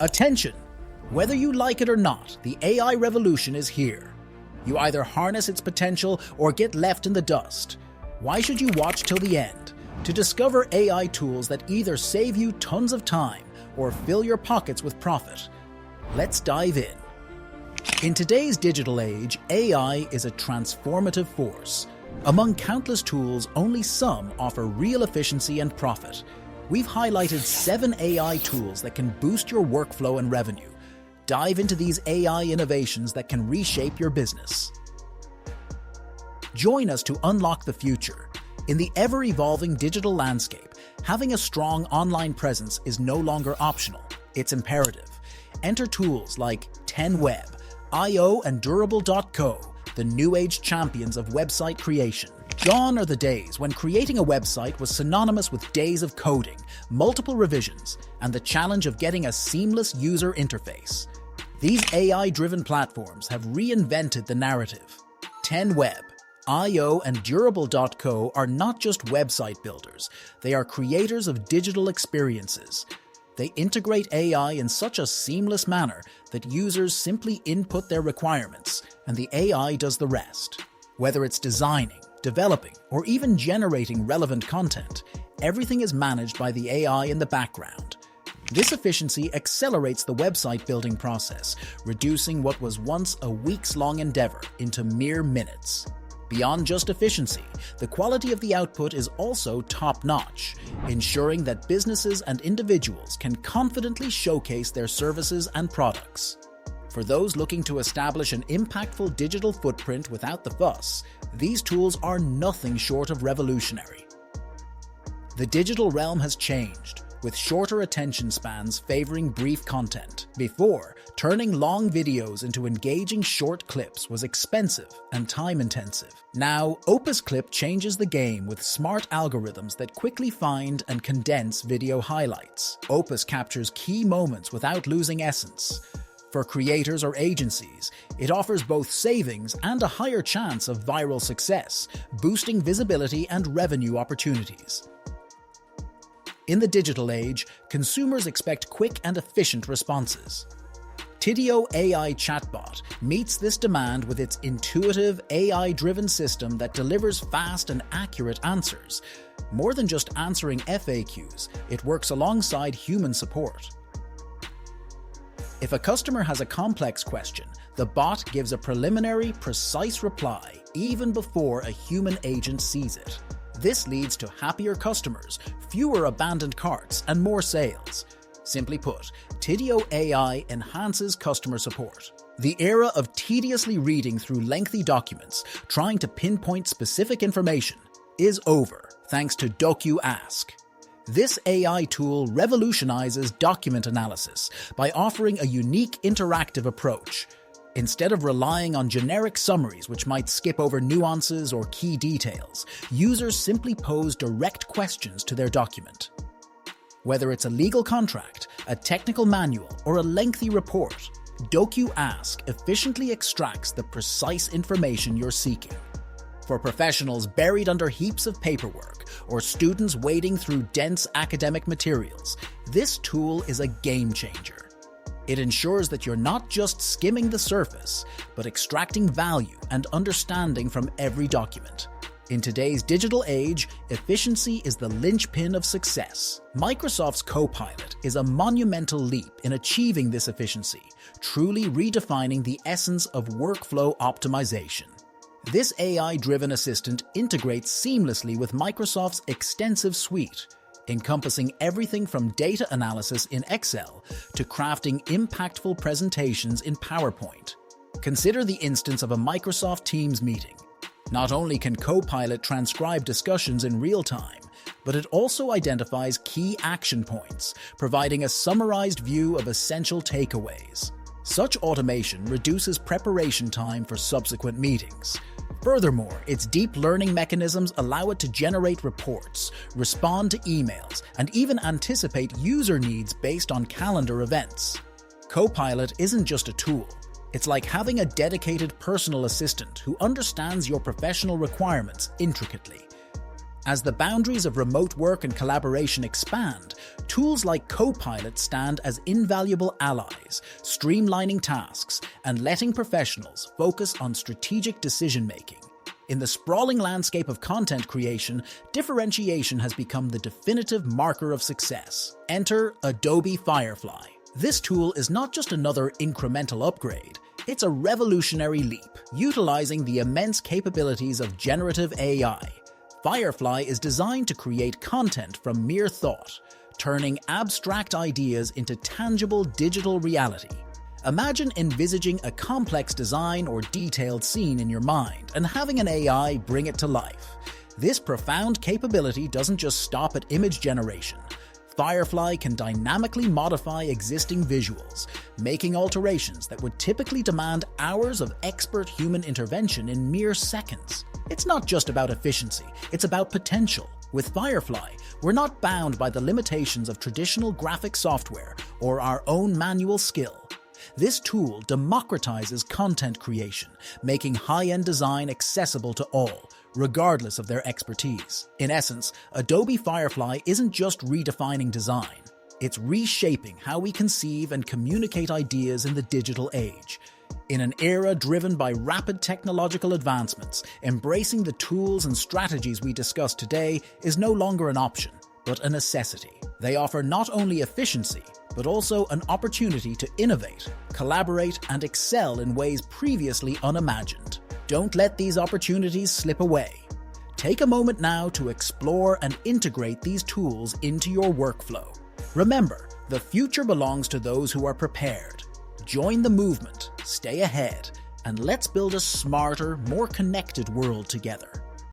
Attention! Whether you like it or not, the AI revolution is here. You either harness its potential or get left in the dust. Why should you watch till the end? To discover AI tools that either save you tons of time or fill your pockets with profit. Let's dive in. In today's digital age, AI is a transformative force. Among countless tools, only some offer real efficiency and profit. We've highlighted 7 AI tools that can boost your workflow and revenue. Dive into these AI innovations that can reshape your business. Join us to unlock the future. In the ever-evolving digital landscape, having a strong online presence is no longer optional. It's imperative. Enter tools like 10Web, IO, and Durable.co, the new age champions of website creation. Gone are the days when creating a website was synonymous with days of coding, multiple revisions, and the challenge of getting a seamless user interface. These AI-driven platforms have reinvented the narrative. 10Web, IO, and Durable.co are not just website builders, they are creators of digital experiences. They integrate AI in such a seamless manner that users simply input their requirements, and the AI does the rest. Whether it's designing, developing, or even generating relevant content, everything is managed by the AI in the background. This efficiency accelerates the website building process, reducing what was once a weeks-long endeavor into mere minutes. Beyond just efficiency, the quality of the output is also top-notch, ensuring that businesses and individuals can confidently showcase their services and products. For those looking to establish an impactful digital footprint without the fuss, these tools are nothing short of revolutionary. The digital realm has changed, with shorter attention spans favoring brief content. Before, turning long videos into engaging short clips was expensive and time-intensive. Now, Opus Clip changes the game with smart algorithms that quickly find and condense video highlights. Opus captures key moments without losing essence. For creators or agencies, it offers both savings and a higher chance of viral success, boosting visibility and revenue opportunities. In the digital age, consumers expect quick and efficient responses. Tidio AI Chatbot meets this demand with its intuitive, AI-driven system that delivers fast and accurate answers. More than just answering FAQs, it works alongside human support. If a customer has a complex question, the bot gives a preliminary, precise reply even before a human agent sees it. This leads to happier customers, fewer abandoned carts, and more sales. Simply put, Tidio AI enhances customer support. The era of tediously reading through lengthy documents, trying to pinpoint specific information, is over thanks to Docu Ask. This AI tool revolutionizes document analysis by offering a unique interactive approach. Instead of relying on generic summaries which might skip over nuances or key details, users simply pose direct questions to their document. Whether it's a legal contract, a technical manual, or a lengthy report, Docu Ask efficiently extracts the precise information you're seeking. For professionals buried under heaps of paperwork or students wading through dense academic materials, this tool is a game changer. It ensures that you're not just skimming the surface, but extracting value and understanding from every document. In today's digital age, efficiency is the linchpin of success. Microsoft's CoPilot is a monumental leap in achieving this efficiency, truly redefining the essence of workflow optimization. This AI-driven assistant integrates seamlessly with Microsoft's extensive suite, encompassing everything from data analysis in Excel to crafting impactful presentations in PowerPoint. Consider the instance of a Microsoft Teams meeting. Not only can CoPilot transcribe discussions in real time, but it also identifies key action points, providing a summarized view of essential takeaways. Such automation reduces preparation time for subsequent meetings. Furthermore, its deep learning mechanisms allow it to generate reports, respond to emails, and even anticipate user needs based on calendar events. CoPilot isn't just a tool. It's like having a dedicated personal assistant who understands your professional requirements intricately. As the boundaries of remote work and collaboration expand, tools like CoPilot stand as invaluable allies, streamlining tasks and letting professionals focus on strategic decision-making. In the sprawling landscape of content creation, differentiation has become the definitive marker of success. Enter Adobe Firefly. This tool is not just another incremental upgrade, it's a revolutionary leap, utilizing the immense capabilities of generative AI. Firefly is designed to create content from mere thought, turning abstract ideas into tangible digital reality. Imagine envisaging a complex design or detailed scene in your mind and having an AI bring it to life. This profound capability doesn't just stop at image generation. Firefly can dynamically modify existing visuals, making alterations that would typically demand hours of expert human intervention in mere seconds. It's not just about efficiency, it's about potential. With Firefly, we're not bound by the limitations of traditional graphic software or our own manual skill. This tool democratizes content creation, making high-end design accessible to all, regardless of their expertise. In essence, Adobe Firefly isn't just redefining design, it's reshaping how we conceive and communicate ideas in the digital age. In an era driven by rapid technological advancements, embracing the tools and strategies we discuss today is no longer an option, but a necessity. They offer not only efficiency, but also an opportunity to innovate, collaborate, and excel in ways previously unimagined. Don't let these opportunities slip away. Take a moment now to explore and integrate these tools into your workflow. Remember, the future belongs to those who are prepared. Join the movement, stay ahead, and let's build a smarter, more connected world together.